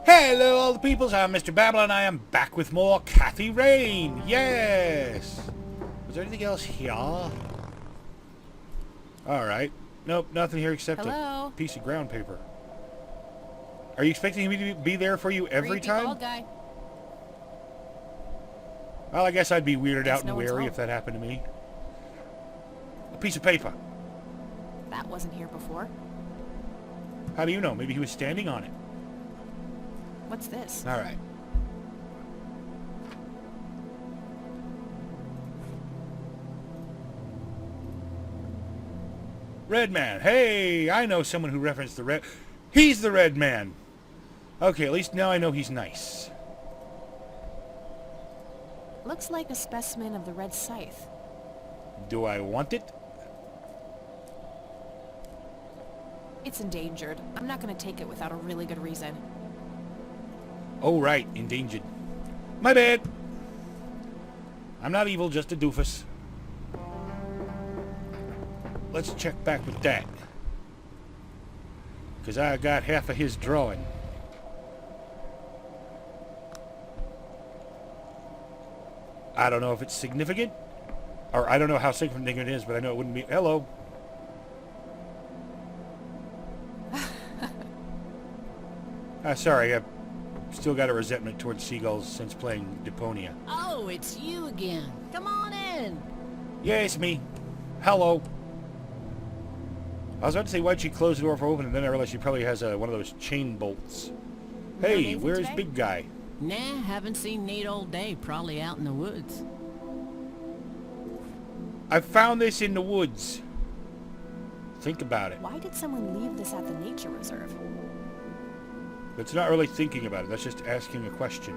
Hello all the peoples, I'm Mr. Babble and I am back with more Kathy Rain. Yes! Was there anything else here? Alright. Nope, nothing here except a piece of ground paper. Are you expecting me to be there for you every time? Bald guy. Well, I guess I'd be weirded out and wary if that happened to me. A piece of paper. That wasn't here before. How do you know? Maybe he was standing on it. What's this? Alright. Red Man. Hey, I know someone who referenced the red... He's the Red Man. Okay, at least now I know he's nice. Looks like a specimen of the red scythe. Do I want it? It's endangered. I'm not going to take it without a really good reason. Oh, right. Endangered. My bad. I'm not evil, just a doofus. Let's check back with that. Because I got half of his drawing. I don't know if it's significant. Or I don't know how significant it is, but I know it wouldn't be... Hello. Sorry, I've still got a resentment towards seagulls since playing Deponia. Oh, it's you again. Come on in. Yeah, it's me. Hello. I was about to say, why'd she close the door for open, and then I realized she probably has one of those chain bolts. Hey, where's Big Guy? Nah, haven't seen Nate all day. Probably out in the woods. I found this in the woods. Think about it. Why did someone leave this at the nature reserve? It's not really thinking about it. That's just asking a question.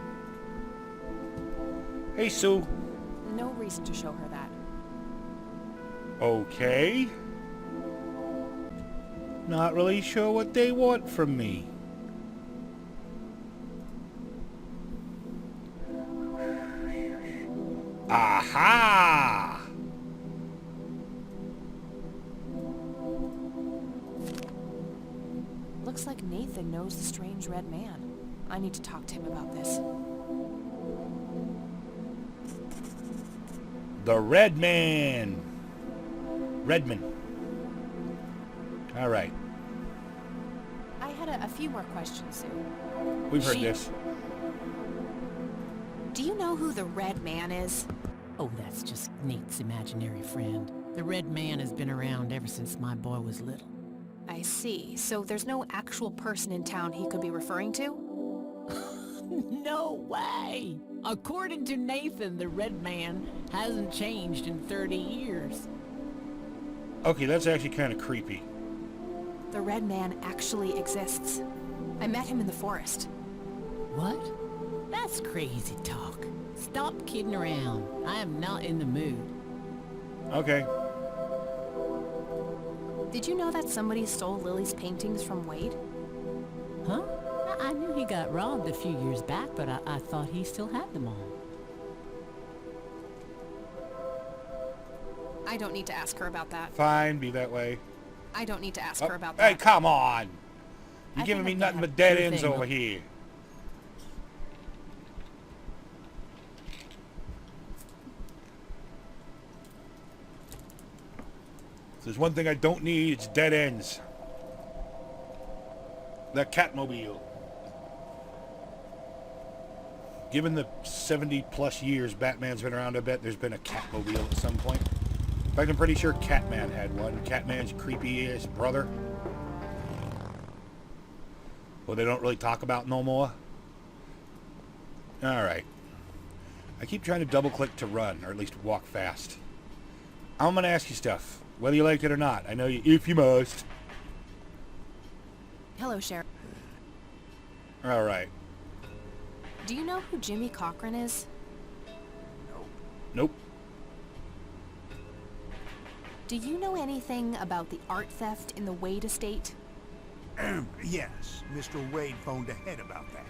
Hey, Sue. No reason to show her that. Okay. Not really sure what they want from me. Aha! Looks like Nathan knows the strange red man. I need to talk to him about this. The Red Man. Redman. All right. I had a few more questions, Sue. We've heard this. Do you know who the Red Man is? Oh, that's just Nate's imaginary friend. The Red Man has been around ever since my boy was little. I see. So there's no actual person in town he could be referring to? No way! According to Nathan, the Red Man hasn't changed in 30 years. Okay, that's actually kind of creepy. The Red Man actually exists. I met him in the forest. What? That's crazy talk. Stop kidding around. I am not in the mood. Okay. Did you know that somebody stole Lily's paintings from Wade? Huh? I knew he got robbed a few years back, but I thought he still had them all. I don't need to ask her about that. Fine, be that way. I don't need to ask her about Hey, that. come on! You're I giving me think nothing I but have dead two ends things. over here. If there's one thing I don't need, it's dead ends. The Catmobile. Given the 70-plus years Batman's been around, I bet there's been a Catmobile at some point. In fact, I'm pretty sure Catman had one. Catman's creepy-ass brother. Well, they don't really talk about no more. Alright. I keep trying to double-click to run, or at least walk fast. I'm going to ask you stuff, whether you like it or not. I know you, if you must. Hello, Sheriff. Alright. Do you know who Jimmy Cochran is? Nope. Do you know anything about the art theft in the Wade estate? Yes, Mr. Wade phoned ahead about that.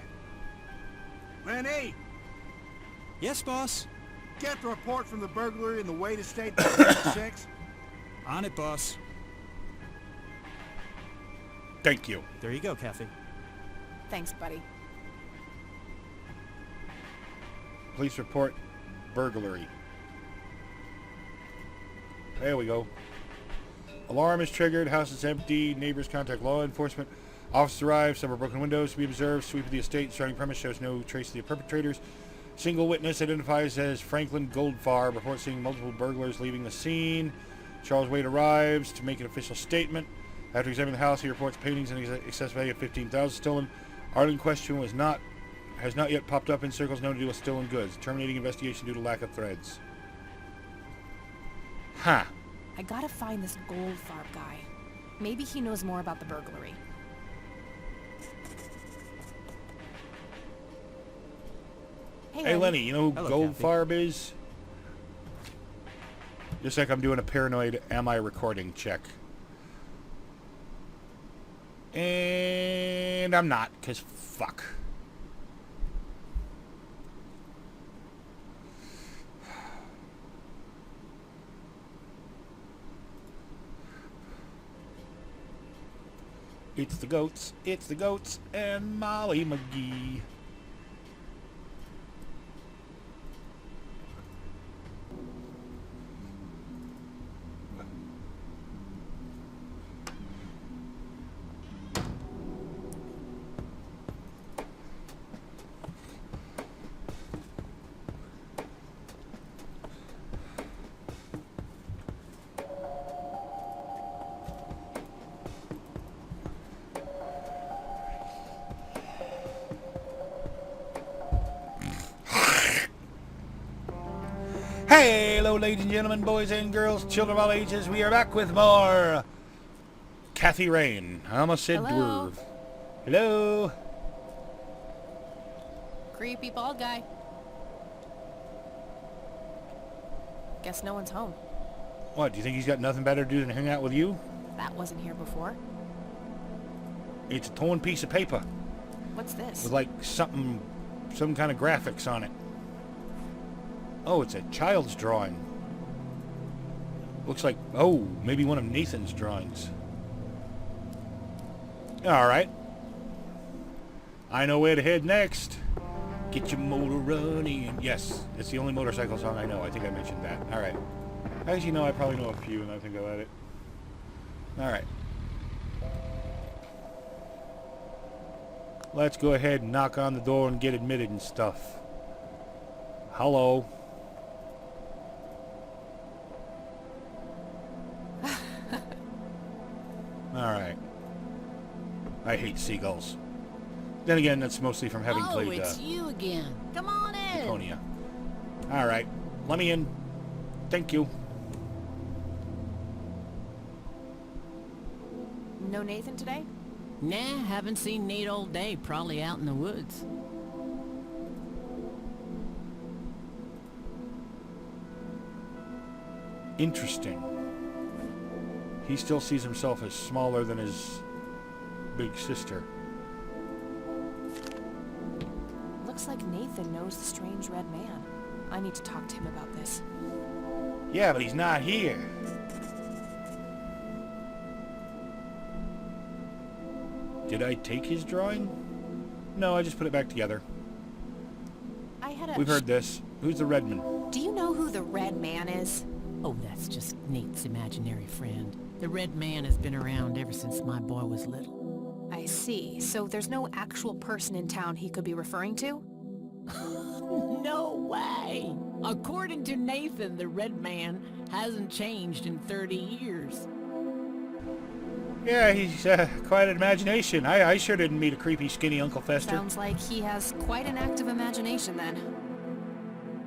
Lenny, Yes, boss. get the report from the burglary in the Wade estate 6. On it, boss. Thank you. There you go, Kathy. Thanks, buddy. Police report burglary. There we go. Alarm is triggered. House is empty. Neighbors contact law enforcement. Officers arrive. Several broken windows to be observed. Sweep of the estate. Surrounding premise shows no trace of the perpetrators. Single witness identifies as Franklin Goldfarb. Reports seeing multiple burglars leaving the scene. Charles Wade arrives to make an official statement. After examining the house, he reports paintings in excess value of $15,000 stolen. Art in question has not yet popped up in circles known to deal with stolen goods. Terminating investigation due to lack of threads. Huh. I gotta find this Goldfarb guy. Maybe he knows more about the burglary. Hey Lenny, you know who Hello, Goldfarb is? Just like I'm doing a paranoid am I recording check. And I'm not, because fuck. It's the goats, and Molly McGee. Hello, ladies and gentlemen, boys and girls, children of all ages. We are back with more Kathy Rain. I almost said Hello. dwarf. Hello. Creepy bald guy. Guess no one's home. What, do you think he's got nothing better to do than hang out with you? That wasn't here before. It's a torn piece of paper What's this? with like some kind of graphics on it. Oh, it's a child's drawing. Looks like, oh, maybe one of Nathan's drawings. Alright. I know where to head next. Get your motor running. Yes, it's the only motorcycle song I know. I think I mentioned that. Alright. As you know, I probably know a few, and I think about it. Alright. Let's go ahead and knock on the door and get admitted and stuff. Hello. Alright. I hate seagulls. Then again, that's mostly from having Oh, played it's you again. Come on in. Laconia. Alright. Let me in. Thank you. No Nathan today? Nah, haven't seen Nate all day. Probably out in the woods. Interesting. He still sees himself as smaller than his big sister. Looks like Nathan knows the strange red man. I need to talk to him about this. Yeah, but he's not here. Did I take his drawing? No, I just put it back together. I had a... We've heard this. Who's the Redman? Do you know who the red man is? Oh, that's just Nate's imaginary friend. The Red Man has been around ever since my boy was little. I see. So there's no actual person in town he could be referring to? No way! According to Nathan, the Red Man hasn't changed in 30 years. Yeah, he's quite an imagination. I sure didn't meet a creepy, skinny Uncle Fester. Sounds like he has quite an active imagination then.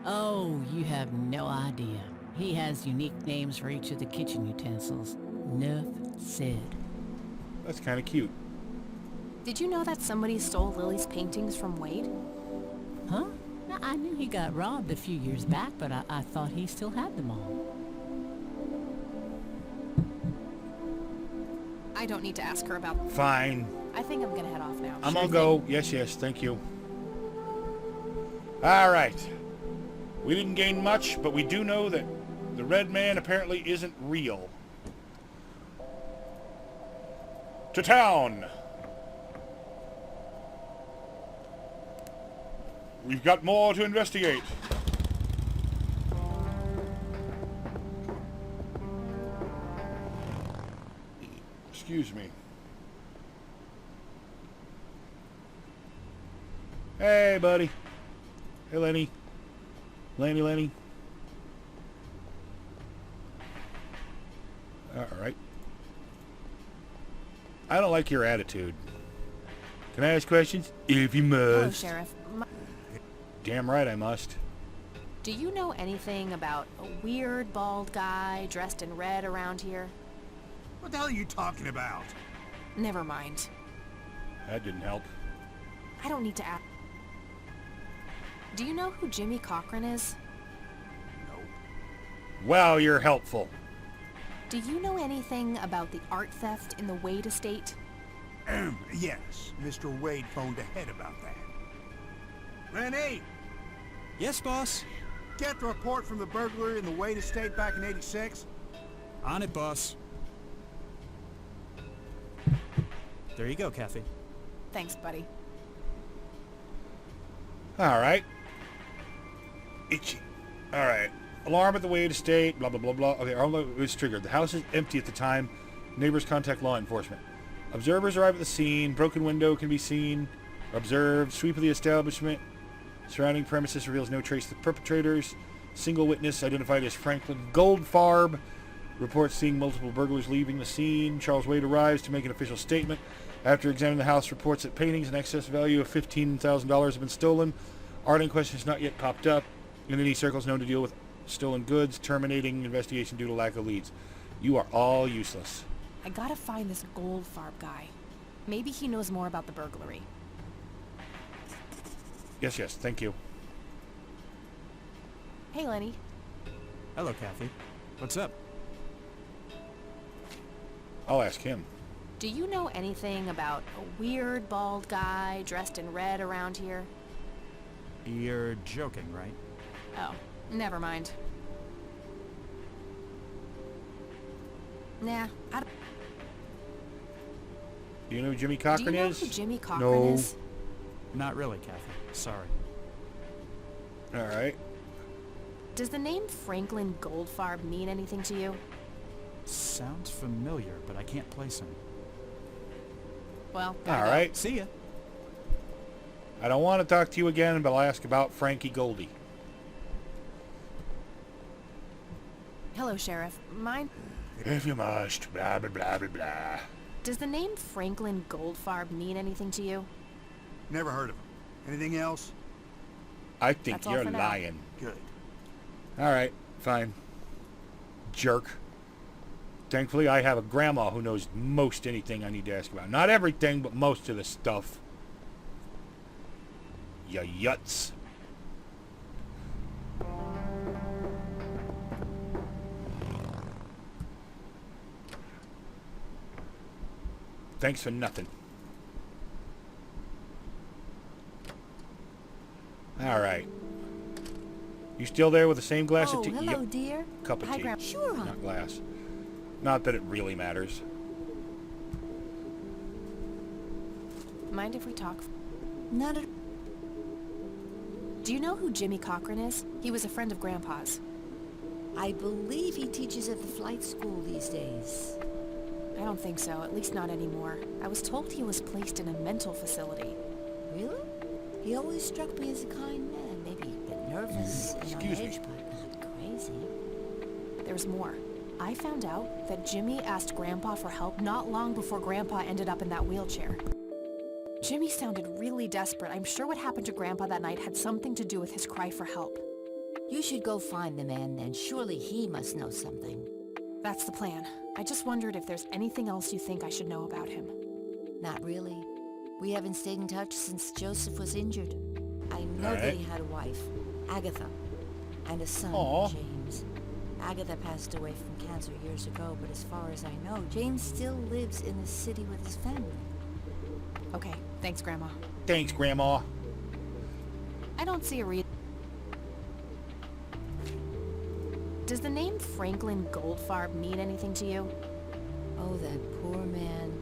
Oh, you have no idea. He has unique names for each of the kitchen utensils. Enough said. That's kind of cute. Did you know that somebody stole Lily's paintings from Wade? Huh? I knew he got robbed a few years back, but I thought he still had them all. I don't need to ask her about... Fine. I think I'm gonna head off now. I'm gonna go. Yes, yes, thank you. Alright. We didn't gain much, but we do know that the Red Man apparently isn't real. To town! We've got more to investigate. Excuse me. Hey, buddy. Hey, Lenny. Lenny. Alright. I don't like your attitude. Can I ask questions? If you Hello, must. Sheriff. Damn right I must. Do you know anything about a weird bald guy dressed in red around here? What the hell are you talking about? Never mind. That didn't help. I don't need to ask. Do you know who Jimmy Cochran is? Nope. Well, you're helpful. Do you know anything about the art theft in the Wade estate? Yes, Mr. Wade phoned ahead about that. Rennie, Yes, boss. get the report from the burglary in the Wade estate back in '86. On it, boss. There you go, Kathy. Thanks, buddy. Alright. Itchy. Alright. Alarm at the Wade estate, blah, blah, blah, blah. Okay, alarm was triggered. The house is empty at the time. Neighbors contact law enforcement. Observers arrive at the scene. Broken window can be seen. Observed. Sweep of the establishment. Surrounding premises reveals no trace of the perpetrators. Single witness identified as Franklin Goldfarb. Reports seeing multiple burglars leaving the scene. Charles Wade arrives to make an official statement. After examining the house, reports that paintings in excess value of $15,000 have been stolen. Art in question has not yet popped up. In any circles known to deal with stolen goods, terminating investigation due to lack of leads. You are all useless. I gotta find this Goldfarb guy. Maybe he knows more about the burglary. Yes, thank you. Hey, Lenny. Hello, Kathy. What's up? I'll ask him. Do you know anything about a weird bald guy dressed in red around here? You're joking, right? Oh, never mind. Nah, I don't... Do you know who Jimmy Do Cochran you know is? who Jimmy Cochran No. is? Not really, Kathy. Sorry. Alright. Does the name Franklin Goldfarb mean anything to you? Sounds familiar, but I can't place him. Well, gotta go. Alright. See ya. I don't want to talk to you again, but I'll ask about Frankie Goldie. Hello, Sheriff. If you must, blah, blah, blah, blah, blah. Does the name Franklin Goldfarb mean anything to you? Never heard of him. Anything else? I think That's all you're for now. lying. Good. Alright, fine. Jerk. Thankfully, I have a grandma who knows most anything I need to ask about. Not everything, but most of the stuff. Ya yuts. Thanks for nothing. Alright. You still there with the same glass of tea? hello, Yep. dear. Cup of Hi, tea. Grandma. Sure, hon. Not glass. Not that it really matters. Mind if we talk? Not at... Do you know who Jimmy Cochran is? He was a friend of Grandpa's. I believe he teaches at the flight school these days. I don't think so, at least not anymore. I was told he was placed in a mental facility. Really? He always struck me as a kind man. Maybe a bit nervous and on Excuse me. edge, but not crazy. There's more. I found out that Jimmy asked Grandpa for help not long before Grandpa ended up in that wheelchair. Jimmy sounded really desperate. I'm sure what happened to Grandpa that night had something to do with his cry for help. You should go find the man then. Surely he must know something. That's the plan. I just wondered if there's anything else you think I should know about him. Not really. We haven't stayed in touch since Joseph was injured. I know that Alright. he had a wife, Agatha, and a son, Aw. James. Agatha passed away from cancer years ago, but as far as I know, James still lives in the city with his family. Okay, thanks, Grandma. Thanks, Grandma. I don't see a reason. Does the name Franklin Goldfarb mean anything to you? Oh, that poor man.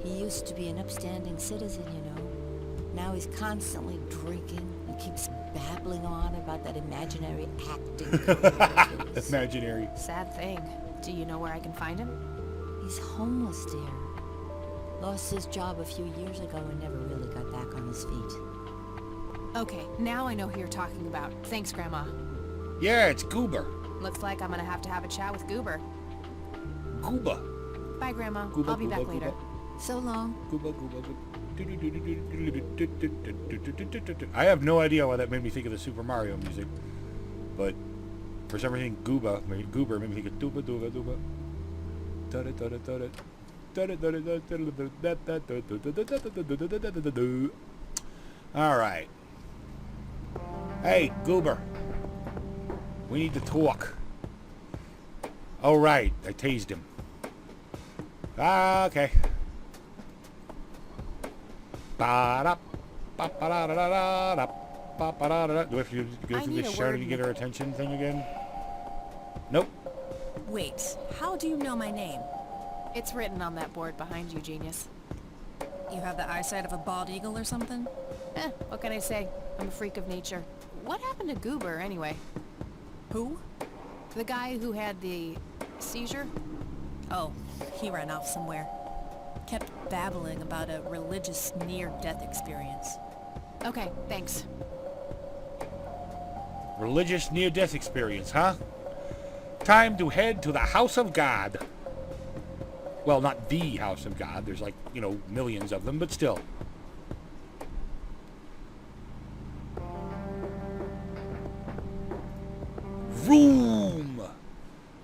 He used to be an upstanding citizen, you know. Now he's constantly drinking and keeps babbling on about that imaginary acting career of his. Imaginary. Sad thing. Do you know where I can find him? He's homeless, dear. Lost his job a few years ago and never really got back on his feet. Okay, now I know who you're talking about. Thanks, Grandma. Yeah, it's Goober. Looks like I'm gonna have to have a chat with Goober. Goober. Bye, Grandma. Goober, I'll be Goober, back later. Goober. So long. Goober, Goober, Goober. I have no idea why that made me think of the Super Mario music, but for some reason Goober made me think of Dooba Dooba Dooba. All right. Hey, Goober. We need to talk. All right, I tased him. Okay. Do I have to go through this shouting to get her attention thing again? Nope. Wait, how do you know my name? It's written on that board behind you, genius. You have the eyesight of a bald eagle or something? What can I say? I'm a freak of nature. What happened to Goober, anyway? Who? The guy who had the seizure? Oh, he ran off somewhere. Kept babbling about a religious near-death experience. Okay, thanks. Religious near-death experience, huh? Time to head to the House of God. Well, not the House of God. There's like, millions of them, but still. Vroom!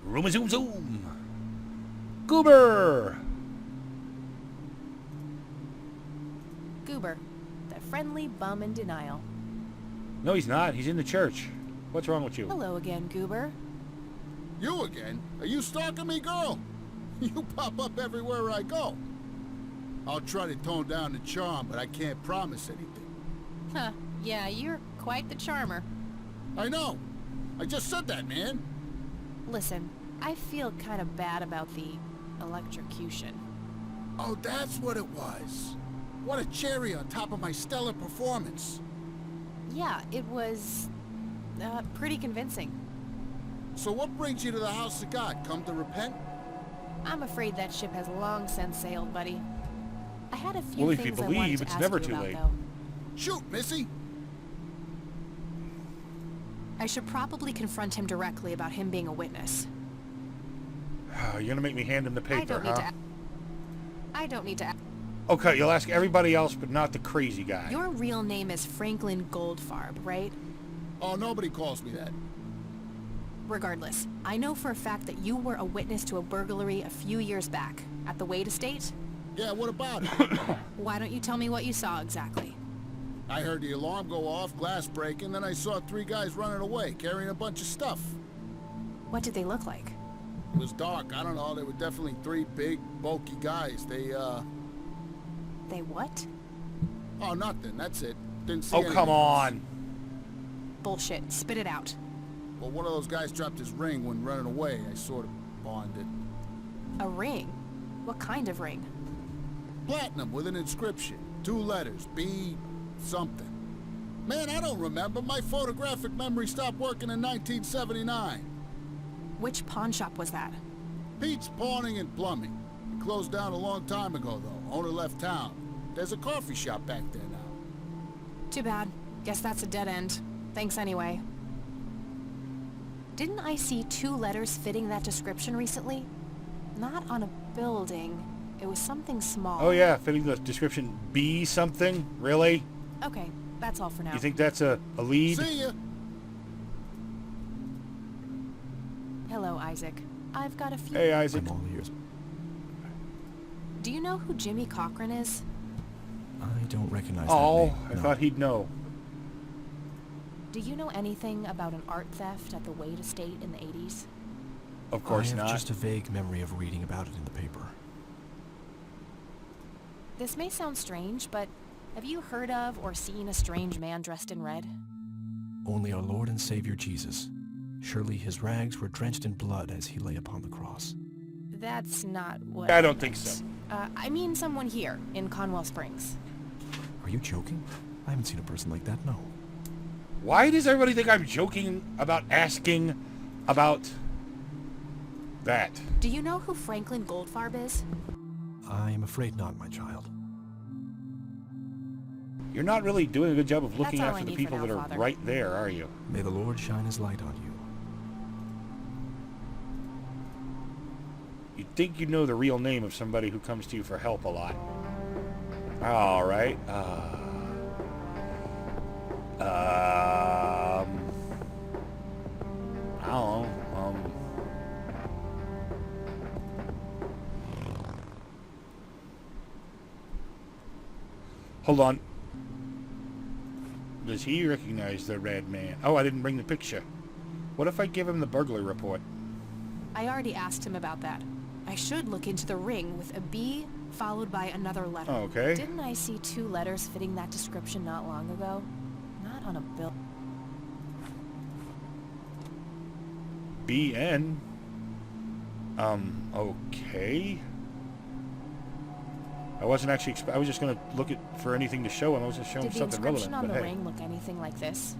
Room-a-zoom zoom! Goober! Goober, the friendly bum in denial. No, he's not. He's in the church. What's wrong with you? Hello again, Goober. You again? Are you stalking me, girl? You pop up everywhere I go. I'll try to tone down the charm, but I can't promise anything. Huh, yeah, you're quite the charmer. I know. I just said that, man. Listen, I feel kind of bad about the electrocution. Oh, that's what it was. What a cherry on top of my stellar performance. Yeah, it was pretty convincing. So what brings you to the House of God? Come to repent? I'm afraid that ship has long since sailed, buddy. I had a few Well, if you things I wanted believe, to it's ask never you too about, late. though. Shoot, Missy. I should probably confront him directly about him being a witness. You're gonna make me hand him the paper, I don't need to. Okay, you'll ask everybody else, but not the crazy guy. Your real name is Franklin Goldfarb, right? Oh, nobody calls me that. Regardless, I know for a fact that you were a witness to a burglary a few years back at the Wade Estate. Yeah, what about it? Why don't you tell me what you saw exactly? I heard the alarm go off, glass breaking, then I saw 3 guys running away, carrying a bunch of stuff. What did they look like? It was dark, I don't know, they were definitely 3 big, bulky guys. They what? Oh, nothing, that's it. Didn't see Oh, anything come else. on. Bullshit. Spit it out. Well, one of those guys dropped his ring when running away. I sort of bonded. A ring? What kind of ring? Platinum with an inscription. 2 letters. B... something. Man, I don't remember. My photographic memory stopped working in 1979. Which pawn shop was that? Pete's Pawning and Plumbing. It closed down a long time ago, though. Owner left town. There's a coffee shop back there now. Too bad. Guess that's a dead end. Thanks anyway. Didn't I see 2 letters fitting that description recently? Not on a building. It was something small. Oh yeah, fitting the description B something? Really? Okay, that's all for now. You think that's a lead? See ya! Hello, Isaac. I've got a few... Hey, Isaac. I'm all ears. Do you know who Jimmy Cochran is? I don't recognize Oh, that name. I no. thought he'd know. Do you know anything about an art theft at the Wade Estate in the 80s? Of course I have not. just a vague memory of reading about it in the paper. This may sound strange, but have you heard of or seen a strange man dressed in red? Only our Lord and Savior Jesus. Surely his rags were drenched in blood as he lay upon the cross. That's not what I don't think so. I mean someone here, in Conwell Springs. Are you joking? I haven't seen a person like that, no. Why does everybody think I'm joking about asking about that? Do you know who Franklin Goldfarb is? I am afraid not, my child. You're not really doing a good job of looking That's all after I the need people for now, that are Father. right there, are you? May the Lord shine his light on you. You'd think you'd know the real name of somebody who comes to you for help a lot. All right. I don't know. Hold on. Does he recognize the red man? Oh, I didn't bring the picture. What if I give him the burglary report? I already asked him about that. I should look into the ring with a B followed by another letter. Okay. Didn't I see 2 letters fitting that description not long ago? Not on a bill. BN. Okay. I wasn't actually. I was just gonna look for anything to show him. I was just showing Did the something inscription relevant. on But the hey, ring look anything like this?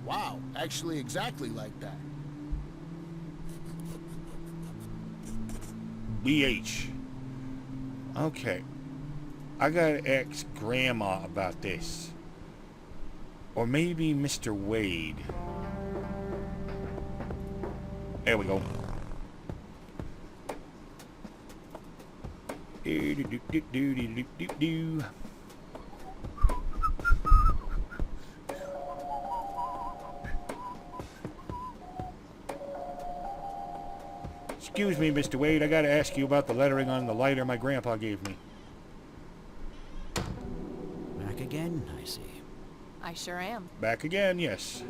Wow, actually exactly like that. BH. Okay. I gotta ask Grandma about this, or maybe Mr. Wade. There we go. Do. Excuse me, Mr. Wade. I gotta ask you about the lettering on the lighter my grandpa gave me. Back again, I see. I sure am. Back again, yes.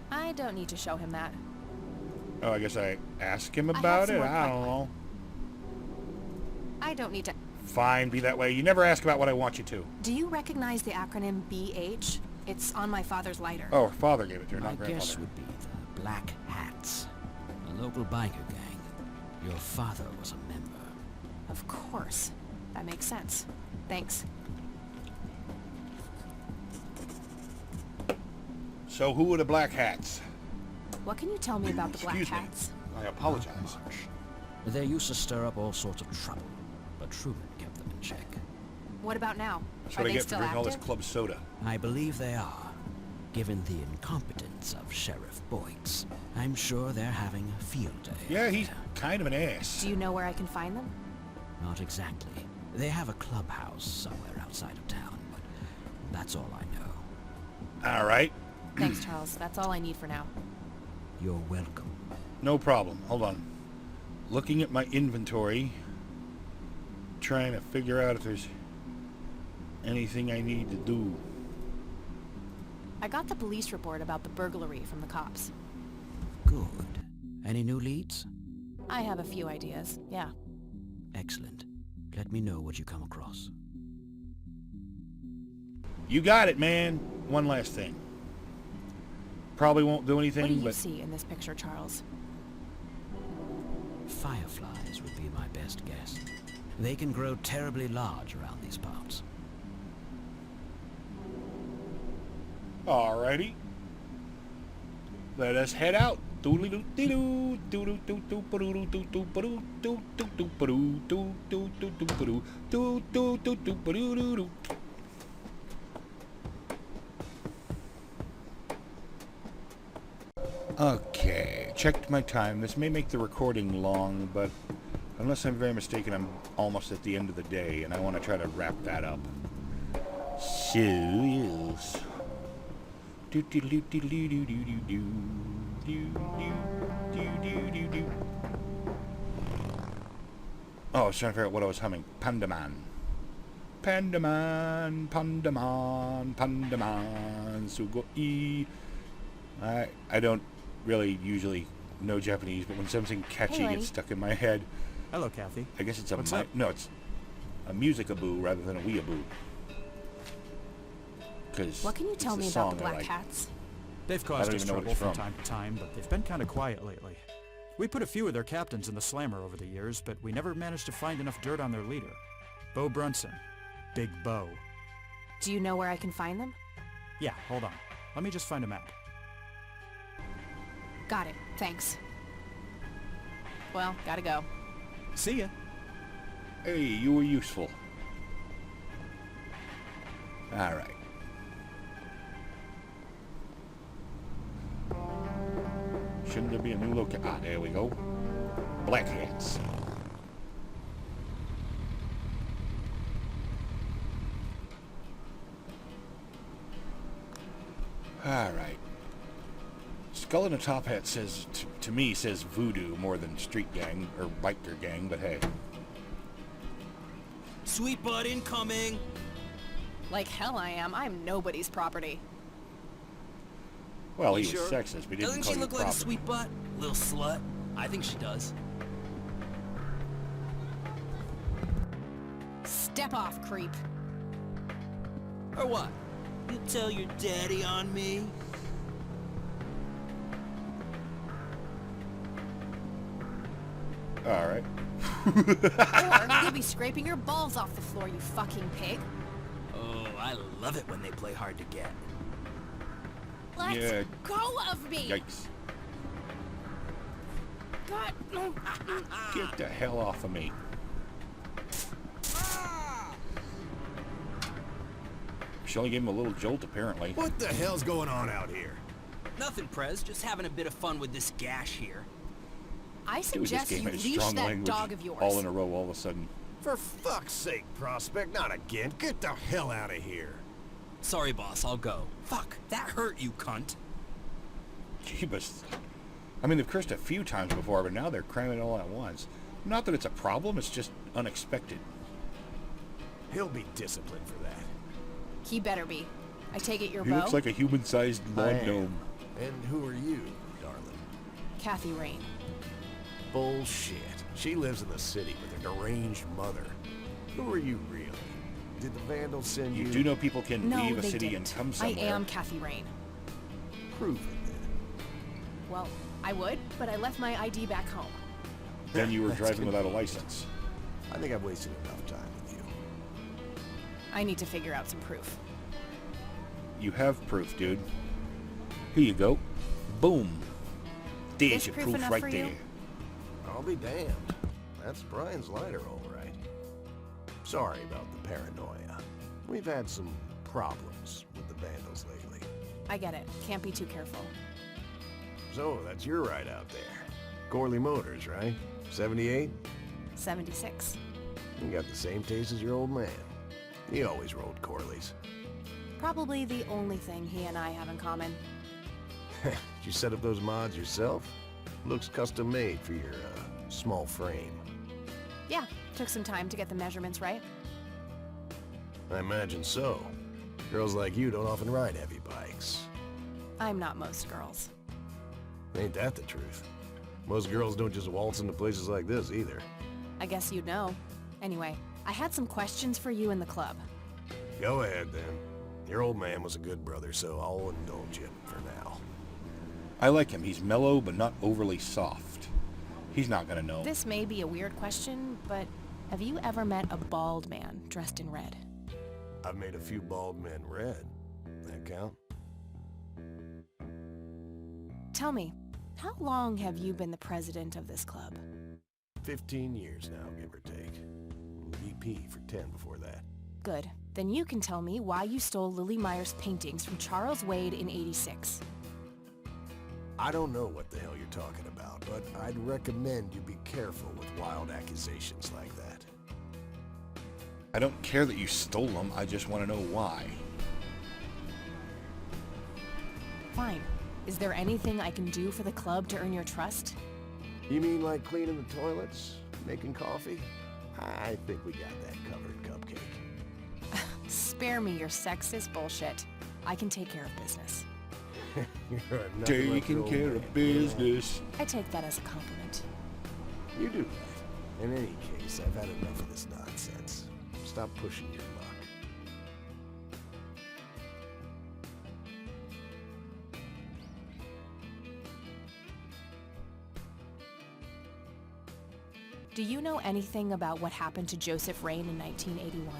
I don't need to show him that. Oh, I guess I ask him have about some it? more I don't know. I don't need to. Fine, be that way. You never ask about what I want you to. Do you recognize the acronym BH? It's on my father's lighter. Oh, her father gave it to her, My not guess grandfather. would be the Black Hats, a local biker gang. Your father was a member. Of course. That makes sense. Thanks. So who are the Black Hats? What can you tell me about the Black Excuse me. Hats? I apologize. They used to stir up all sorts of trouble, but Truman kept them in check. What about now? That's Are what I they get for still drinking all this active? club soda. I believe they are. Given the incompetence of Sheriff Boyks, I'm sure they're having a field day. Yeah, he's there. kind of an ass. Do you know where I can find them? Not exactly. They have a clubhouse somewhere outside of town, but that's all I know. All right. Thanks, Charles. That's all I need for now. You're welcome. No problem. Hold on. Looking at my inventory, trying to figure out if there's anything I need to do. I got the police report about the burglary from the cops. Good. Any new leads? I have a few ideas, yeah. Excellent. Let me know what you come across. You got it, man. One last thing. Probably won't do anything, What do you but see in this picture, Charles? Fireflies would be my best guess. They can grow terribly large around these parts. alrighty. Let us head out. Okay, checked my time. This may make the recording long, but unless I'm very mistaken, I'm almost at the end of the day, and I want to try to wrap that up. So, yes. Oh, I was trying to figure out what I was humming. Pandaman. Pandaman, Pandaman, Pandaman, Sugoi. I don't really usually know Japanese, but when something catchy Lenny. gets stuck in my head, Hello, Kathy. I guess it's a What's up? no, it's a musicaboo rather than a weeaboo. Because What can you tell me about the Black Hats? They've I caused don't us even know what trouble it's from from. time to time, but they've been kind of quiet lately. We put a few of their captains in the slammer over the years, but we never managed to find enough dirt on their leader. Bo Brunson. Big Bo. Do you know where I can find them? Yeah, hold on. Let me just find a map. Got it. Thanks. Well, gotta go. See ya. Hey, you were useful. Alright. Shouldn't there be a new location? Ah, there we go. Black hats. Alright. Skull in a top hat says, to me, says voodoo more than street gang or biker gang, but hey. Sweet butt incoming! Like hell I am. I'm nobody's property. Well, You he was sure? sexist, but he didn't Doesn't call she you look like a property. sweet butt? Little slut? I think she does. Step off, creep. Or what? You tell your daddy on me? Alright. Or you'll be scraping your balls off the floor, you fucking pig. Oh, I love it when they play hard to get. Let Yeah. go of me! Yikes. God, no. Get the hell off of me. She only gave him a little jolt, apparently. What the hell's going on out here? Nothing, Prez. Just having a bit of fun with this gash here. I Dude, this suggest game you has leash strong that language dog of yours. all in a row all of a sudden. For fuck's sake, Prospect, not again. Get the hell out of here. Sorry, boss. I'll go. Fuck. That hurt, you cunt. Jeebus. I mean, they've cursed a few times before, but now they're cramming it all at once. Not that it's a problem, it's just unexpected. He'll be disciplined for that. He better be. I take it your He bow? looks like a human-sized I lawn am. gnome. And who are you, darling? Kathy Rain. Bullshit. She lives in the city with a deranged mother. Who are you really? Did the Vandals send you? You do know people can No, leave a they city didn't. and come I somewhere. am Kathy Rain. Prove it then. Well, I would, but I left my ID back home. Then you were That's driving without a convenient. license. I think I've wasted enough time with you. I need to figure out some proof. You have proof, dude. Here you go. Boom. There's This your proof proof enough right for you? there. I'll be damned. That's Brian's lighter, all right. Sorry about the paranoia. We've had some problems with the Vandals lately. I get it. Can't be too careful. So, that's your ride out there. Corley Motors, right? 78? 76. You got the same taste as your old man. He always rode Corleys. Probably the only thing he and I have in common. Did you set up those mods yourself? Looks custom made for your, small frame. Yeah, took some time to get the measurements right. I imagine so. Girls like you don't often ride heavy bikes. I'm not most girls. Ain't that the truth? Most girls don't just waltz into places like this either. I guess you'd know. Anyway, I had some questions for you in the club. Go ahead, then. Your old man was a good brother, so I'll indulge you for now. I like him. He's mellow, but not overly soft. He's not gonna know. This may be a weird question, but have you ever met a bald man dressed in red? I've made a few bald men red. That count? Tell me, how long have you been the president of this club? 15 years now, give or take. VP for 10 before that. Good. Then you can tell me why you stole Lily Meyer's paintings from Charles Wade in '86. I don't know what the hell you're talking about, but I'd recommend you be careful with wild accusations like that. I don't care that you stole them. I just want to know why. Fine. Is there anything I can do for the club to earn your trust? You mean like cleaning the toilets? Making coffee? I think we got that covered, Cupcake. Spare me your sexist bullshit. I can take care of business. You're a nothing like your Taking old care man. of business. I take that as a compliment. You do that. In any case, I've had enough of this nonsense. Stop pushing your luck. Do you know anything about what happened to Joseph Rain in 1981?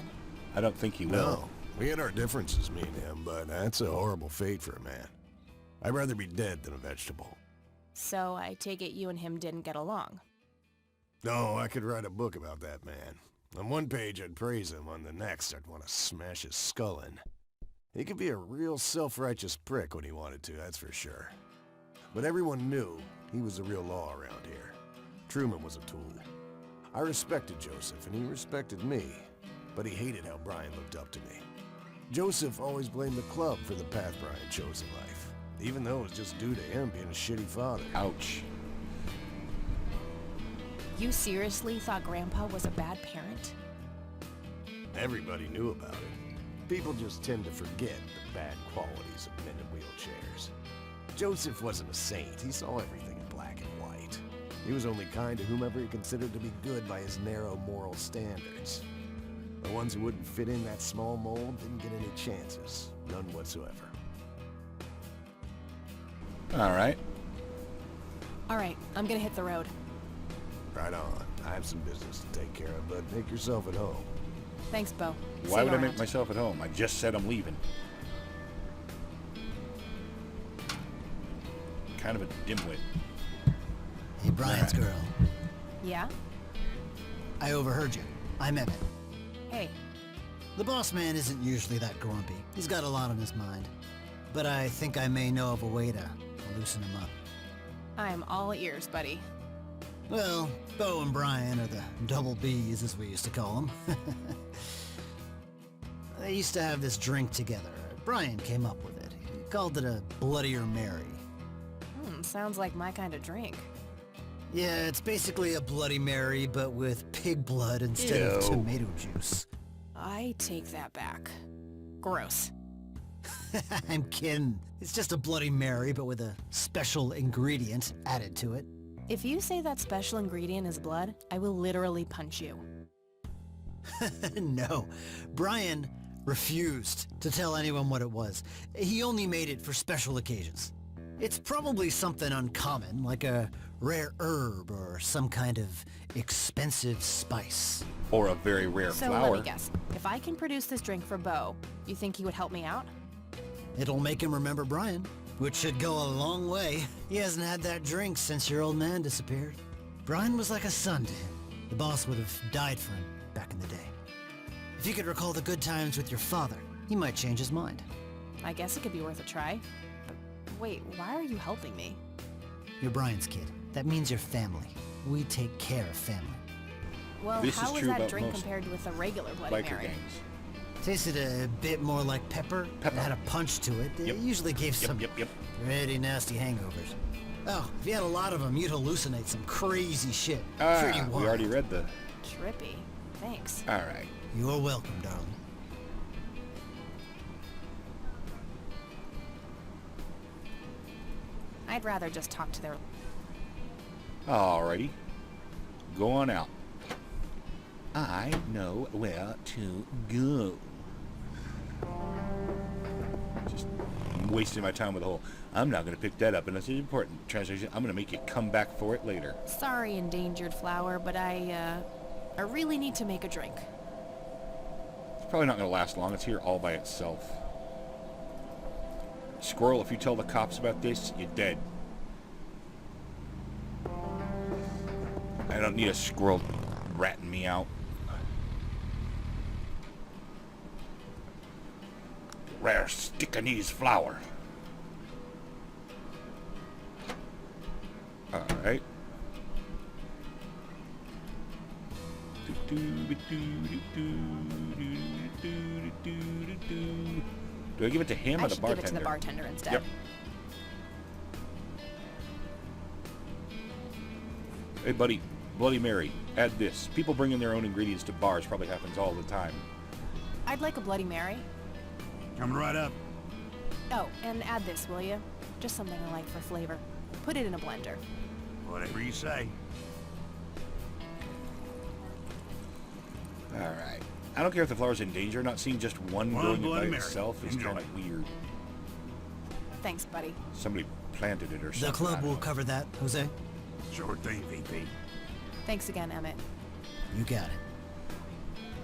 I don't think he will. No, we had our differences, me and him, but that's a horrible fate for a man. I'd rather be dead than a vegetable. So I take it you and him didn't get along. No, I could write a book about that man. On one page I'd praise him, on the next I'd want to smash his skull in. He could be a real self-righteous prick when he wanted to, that's for sure. But everyone knew he was the real law around here. Truman was a tool. I respected Joseph, and he respected me, but he hated how Brian looked up to me. Joseph always blamed the club for the path Brian chose in life, even though it was just due to him being a shitty father. Ouch. You seriously thought Grandpa was a bad parent? Everybody knew about it. People just tend to forget the bad qualities of men in wheelchairs. Joseph wasn't a saint. He saw everything in black and white. He was only kind to whomever he considered to be good by his narrow moral standards. The ones who wouldn't fit in that small mold didn't get any chances. None whatsoever. All right. All right, I'm gonna hit the road. Right on. I have some business to take care of, but make yourself at home. Thanks, Bo. See Why you would I around. make myself at home? I just said I'm leaving. Kind of a dimwit. Hey, Brian's girl. Yeah? I overheard you. I'm Emmett. Hey. The boss man isn't usually that grumpy. He's got a lot on his mind. But I think I may know of a way to loosen him up. I'm all ears, buddy. Well, Bo and Brian are the double Bs, as we used to call them. They used to have this drink together. Brian came up with it. He called it a Bloodier Mary. Sounds like my kind of drink. Yeah, it's basically a Bloody Mary, but with pig blood instead of tomato juice. I take that back. Gross. I'm kidding. It's just a Bloody Mary, but with a special ingredient added to it. If you say that special ingredient is blood, I will literally punch you. No. Brian refused to tell anyone what it was. He only made it for special occasions. It's probably something uncommon, like a rare herb or some kind of expensive spice. Or a very rare So flower. let me guess. If I can produce this drink for Bo, you think he would help me out? It'll make him remember Brian, which should go a long way. He hasn't had that drink since your old man disappeared. Brian was like a son to him. The boss would have died for him back in the day. If you could recall the good times with your father, he might change his mind. I guess it could be worth a try. But wait, why are you helping me? You're Brian's kid. That means you're family. We take care of family. Well, This how is was true that about drink most compared with a regular Bloody biker Mary? gangs. Tasted a bit more like pepper. Pepper. It had a punch to it. Yep. It usually gave some Yep. pretty nasty hangovers. Oh, if you had a lot of them, you'd hallucinate some crazy shit. Ah, Pretty we wild. already read the... Trippy. Thanks. All right. You're welcome, darling. I'd rather just talk to their... Alrighty. Go on out. I know where to go. Just wasting my time with the whole, I'm not going to pick that up unless it's important. Translation, I'm going to make you come back for it later. Sorry, endangered flower, but I really need to make a drink. It's probably not going to last long. It's here all by itself. Squirrel, if you tell the cops about this, you're dead. I don't need a squirrel ratting me out. Rare stick anise flower. Alright. Do I give it to him I or the should bartender? give it to the bartender instead. Yep. Hey, buddy. Bloody Mary. Add this. People bringing their own ingredients to bars probably happens all the time. I'd like a Bloody Mary. Coming right up. Oh, and add this, will you? Just something I like for flavor. Put it in a blender. Whatever you say. Alright. I don't care if the flower's in danger. Not seeing just one growing Bloody by Mary. itself is Enjoy. kind of weird. Thanks, buddy. Somebody planted it or something. The I club don't will know. cover that, Jose. Sure thing, VP. Thanks again, Emmett. You got it.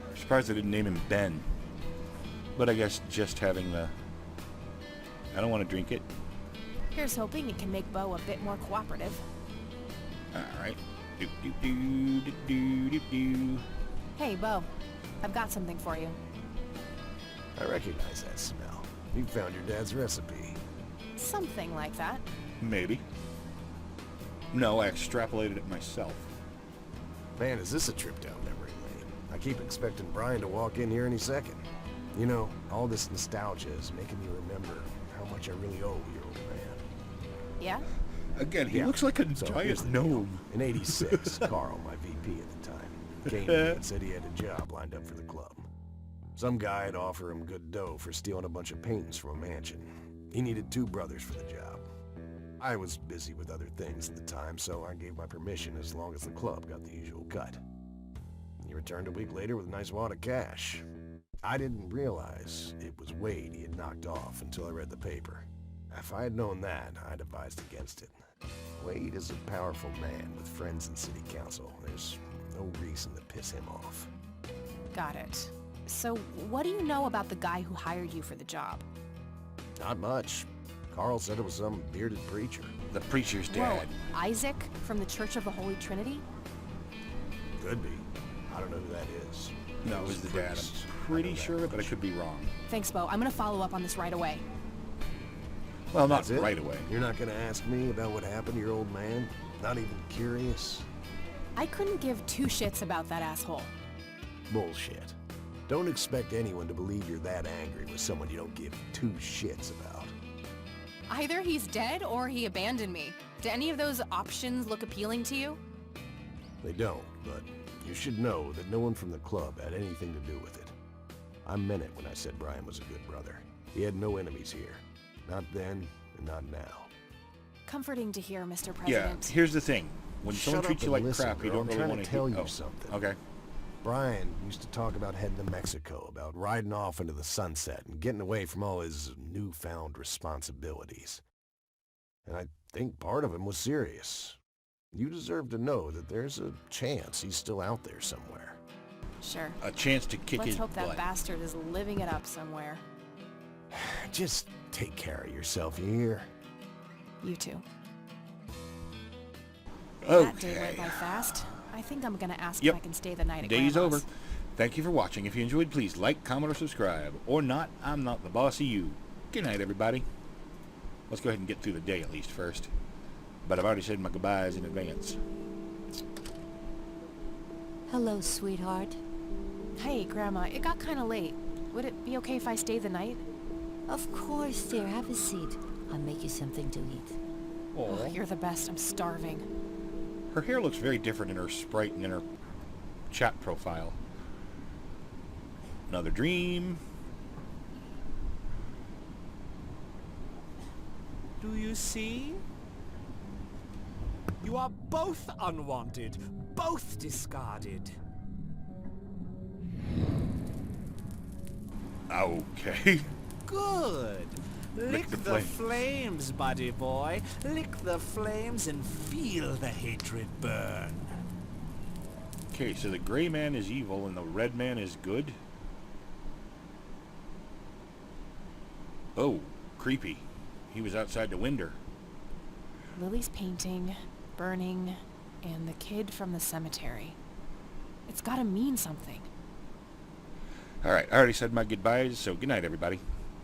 I'm surprised they didn't name him Ben. But I guess just having the... I don't want to drink it. Here's hoping it can make Bo a bit more cooperative. Alright. Do-do-do-do-do-do-do. Hey, Bo. I've got something for you. I recognize that smell. You found your dad's recipe. Something like that. Maybe. No, I extrapolated it myself. Man, is this a trip down memory lane. I keep expecting Brian to walk in here any second. You know, all this nostalgia is making me remember how much I really owe your old man. Yeah? Again, he looks like a So giant here's the deal. gnome. In '86, Carl, my VP at the time, came to me and said he had a job lined up for the club. Some guy'd offer him good dough for stealing a bunch of paintings from a mansion. He needed 2 brothers for the job. I was busy with other things at the time, so I gave my permission as long as the club got the usual cut. He returned a week later with a nice wad of cash. I didn't realize it was Wade he had knocked off until I read the paper. If I had known that, I'd advised against it. Wade is a powerful man with friends in city council. There's no reason to piss him off. Got it. So, what do you know about the guy who hired you for the job? Not much. Carl said it was some bearded preacher. The preacher's Whoa, dad. Isaac from the Church of the Holy Trinity? Could be. I don't know who that is. No, it was the dad. I'm pretty sure, but I could be wrong. Thanks, Bo. I'm gonna follow up on this right away. Well, not That's it? right away. You're not gonna ask me about what happened to your old man? Not even curious? I couldn't give 2 shits about that asshole. Bullshit. Don't expect anyone to believe you're that angry with someone you don't give 2 shits about. Either he's dead or he abandoned me. Do any of those options look appealing to you? They don't, but you should know that no one from the club had anything to do with it. I meant it when I said Brian was a good brother. He had no enemies here. Not then, and not now. Comforting to hear, Mr. Yeah, President. here's the thing. When someone Shut up treats you and like listen, crap, you girl. don't I'm really trying want to tell you Oh, something. okay. Brian used to talk about heading to Mexico, about riding off into the sunset and getting away from all his newfound responsibilities. And I think part of him was serious. You deserve to know that there's a chance he's still out there somewhere. Sure. A chance to kick Let's his hope that butt. bastard is living it up somewhere. Just take care of yourself, you hear? You too. Okay. That day went by fast. I think I'm gonna ask Yep. if I can stay the night at Day's Grandma's. over. Thank you for watching. If you enjoyed, please like, comment, or subscribe. Or not, I'm not the boss of you. Good night, everybody. Let's go ahead and get through the day at least first. But I've already said my goodbyes in advance. Hello, sweetheart. Hey, Grandma, it got kinda late. Would it be okay if I stay the night? Of course, dear. Have a seat. I'll make you something to eat. Oh, you're the best. I'm starving. Her hair looks very different in her Sprite and in her chat profile. Another dream. Do you see? You are both unwanted, both discarded. Okay. Good. Lick the the flame. flames, buddy boy. Lick the flames and feel the hatred burn. Okay, so the gray man is evil and the red man is good? Oh, creepy. He was outside the window. Lily's painting, burning, and the kid from the cemetery. It's gotta mean something. Alright, I already said my goodbyes, so good night, everybody.